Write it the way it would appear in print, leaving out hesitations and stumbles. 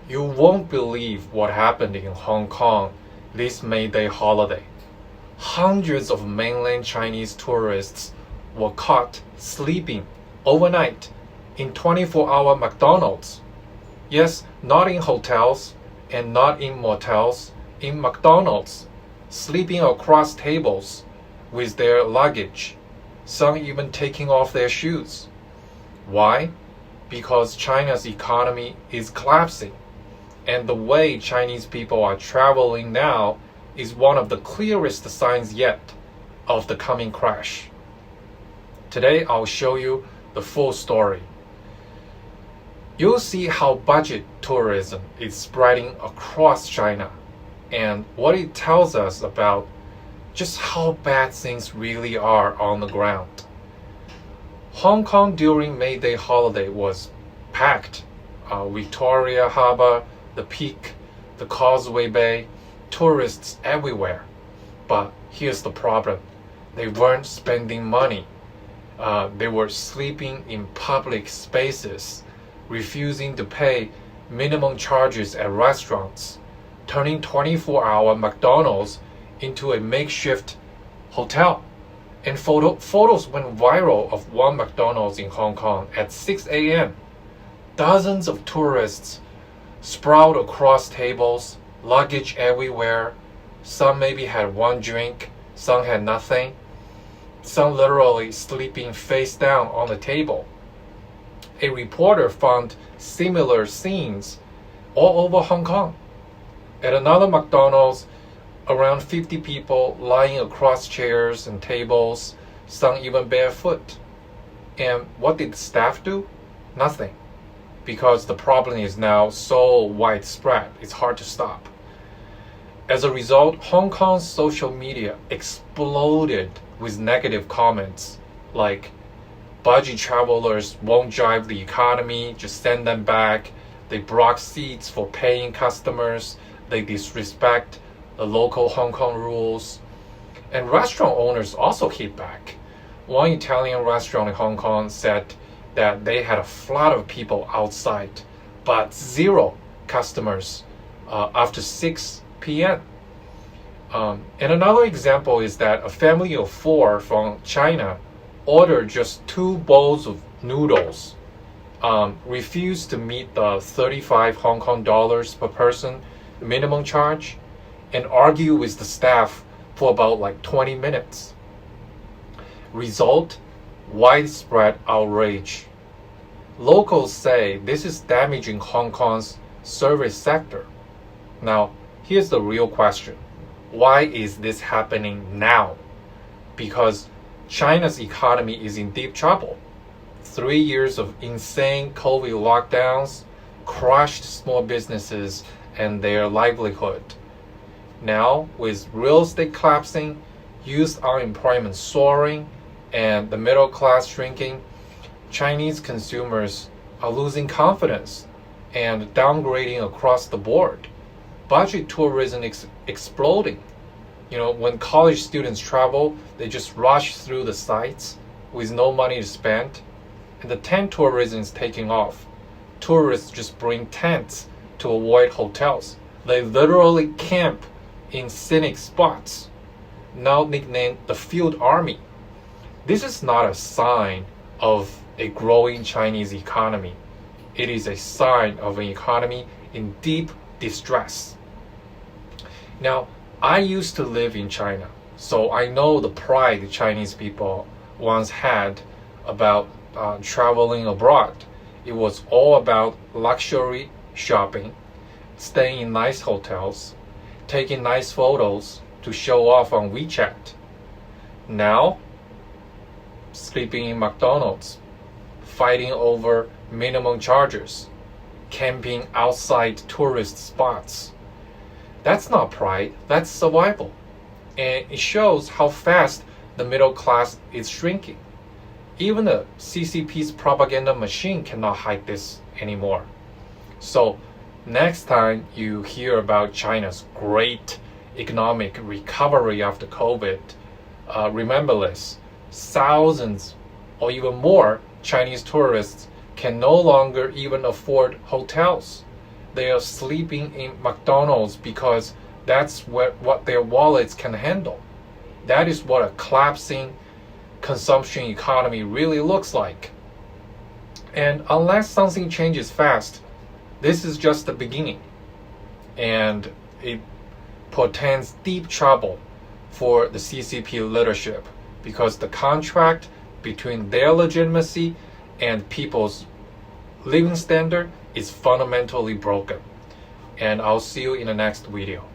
You won't believe what happened in Hong Kong this May Day holiday. Hundreds of mainland Chinese tourists were caught sleeping overnight in 24-hour McDonald's. Yes, not in hotels and not in motels, in McDonald's, sleeping across tables with their luggage, some even taking off their shoes. Why? Because China's economy is collapsing, and the way Chinese people are traveling now is one of the clearest signs yet of the coming crash. Today I'll show you the full story. You'll see how budget tourism is spreading across China and what it tells us about just how bad things really are on the ground. Hong Kong during May Day holiday was packed. Victoria Harbour, the Peak, the Causeway Bay, tourists everywhere. But here's the problem. They weren't spending money. They were sleeping in public spaces, refusing to pay minimum charges at restaurants, turning 24-hour McDonald's into a makeshift hotel. And photos went viral of one McDonald's in Hong Kong at 6 a.m. Dozens of tourists sprawled across tables, luggage everywhere. Some maybe had one drink, some had nothing. Some literally sleeping face down on the table. A reporter found similar scenes all over Hong Kong. At another McDonald's, around 50 people lying across chairs and tables, some even barefoot. And what did the staff do? Nothing. Because the problem is now so widespread, it's hard to stop. As a result, Hong Kong's social media exploded with negative comments like, budget travelers won't drive the economy, just send them back. They block seats for paying customers. They disrespect the local Hong Kong rules. And restaurant owners also hit back. One Italian restaurant in Hong Kong said that they had a flood of people outside, but zero customers after 6 p.m. And another example is that a family of 4 from China ordered just 2 bowls of noodles, refused to meet the 35 Hong Kong dollars per person minimum charge, and argued with the staff for about 20 minutes. Result, widespread outrage. Locals say this is damaging Hong Kong's service sector. Now, here's the real question. Why is this happening now? Because China's economy is in deep trouble. 3 years of insane COVID lockdowns crushed small businesses and their livelihood. Now, with real estate collapsing, youth unemployment soaring, and the middle class shrinking, Chinese consumers are losing confidence and downgrading across the board. Budget tourism exploding. When college students travel, they just rush through the sites with no money to spend. And the tent tourism is taking off. Tourists just bring tents to avoid hotels. They literally camp in scenic spots, now nicknamed the Field Army. This is not a sign of a growing Chinese economy. It is a sign of an economy in deep distress. Now, I used to live in China, so I know the pride Chinese people once had about traveling abroad. It was all about luxury shopping, staying in nice hotels, taking nice photos to show off on WeChat. Now, sleeping in McDonald's, fighting over minimum charges, camping outside tourist spots. That's not pride, that's survival. And it shows how fast the middle class is shrinking. Even the CCP's propaganda machine cannot hide this anymore. So next time you hear about China's great economic recovery after COVID, remember this: thousands or even more Chinese tourists can no longer even afford hotels. they are sleeping in McDonald's because that's what their wallets can handle. That is what a collapsing consumption economy really looks like. And unless something changes fast, this is just the beginning. And it portends deep trouble for the CCP leadership because the contract between their legitimacy and people's living standard is fundamentally broken. And I'll see you in the next video.